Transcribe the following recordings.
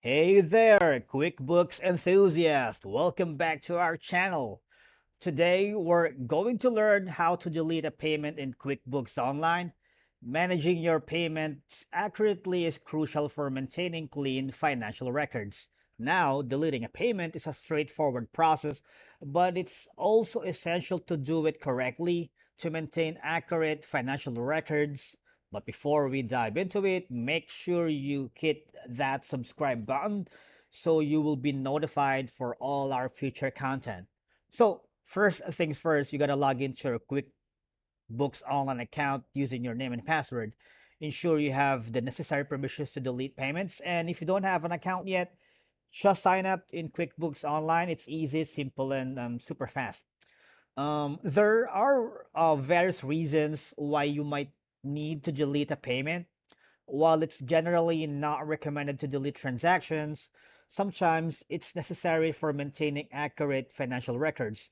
Hey there, QuickBooks enthusiast! Welcome back to our channel. Today, we're going to learn how to delete a payment in QuickBooks Online. Managing your payments accurately is crucial for maintaining clean financial records. Now, deleting a payment is a straightforward process, but it's also essential to do it correctly to maintain accurate financial records. But before we dive into it, make sure you hit that subscribe button so you will be notified for all our future content. So, first things first, you gotta log into your QuickBooks Online account using your name and password. Ensure you have the necessary permissions to delete payments. And if you don't have an account yet, just sign up in QuickBooks Online. It's easy, simple, and super fast. There are various reasons why you might need to delete a payment. While it's generally not recommended to delete transactions, sometimes it's necessary for maintaining accurate financial records.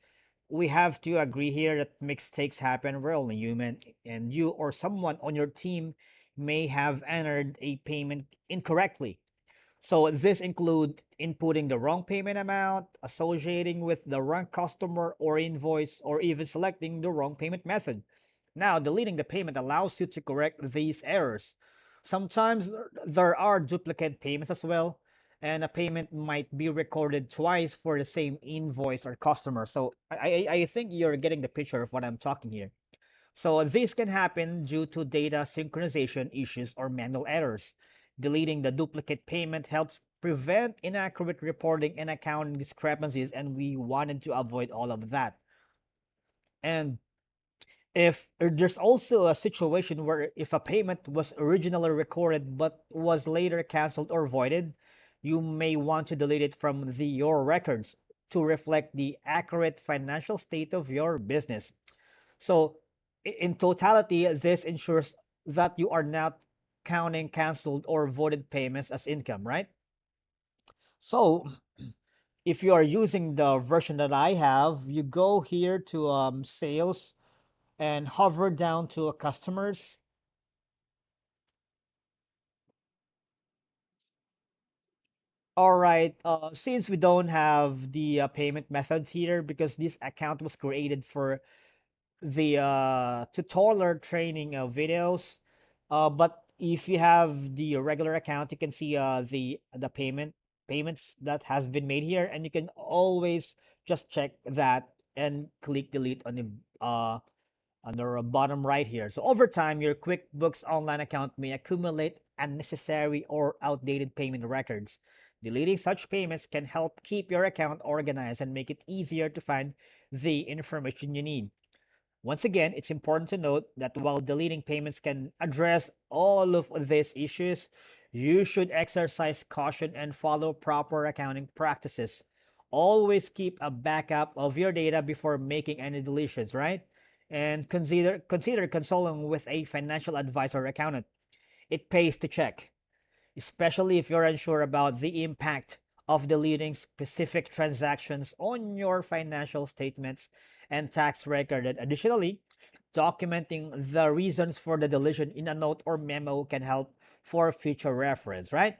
We have to agree here that mistakes happen. We're only human, and you or someone on your team may have entered a payment incorrectly. So this include inputting the wrong payment amount, associating with the wrong customer or invoice, or even selecting the wrong payment method. Now, deleting the payment allows you to correct these errors. Sometimes there are duplicate payments as well, and a payment might be recorded twice for the same invoice or customer. So I think you're getting the picture of what I'm talking here. So this can happen due to data synchronization issues or manual errors. Deleting the duplicate payment helps prevent inaccurate reporting and accounting discrepancies, and we wanted to avoid all of that. And if there's also a situation where if a payment was originally recorded but was later canceled or voided, you may want to delete it from your records to reflect the accurate financial state of your business. So, in totality, this ensures that you are not counting canceled or voided payments as income, right? So, if you are using the version that I have, you go here to sales and hover down to customers. All right, since we don't have the payment methods here because this account was created for the tutorial training videos. But if you have the regular account, you can see the payments that has been made here, and you can always just check that and click delete on the bottom right here. So over time, your QuickBooks Online account may accumulate unnecessary or outdated payment records. Deleting such payments can help keep your account organized and make it easier to find the information you need. Once again, it's important to note that while deleting payments can address all of these issues, you should exercise caution and follow proper accounting practices. Always keep a backup of your data before making any deletions, right? And consider consulting with a financial advisor or accountant. It pays to check, especially if you're unsure about the impact of deleting specific transactions on your financial statements and tax record. And additionally, documenting the reasons for the deletion in a note or memo can help for future reference, right?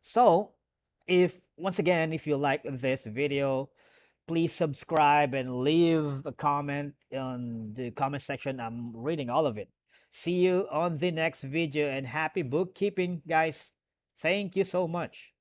So, if once again, if you like this video, please subscribe and leave a comment on the comment section. I'm reading all of it. See you on the next video and happy bookkeeping, guys. Thank you so much.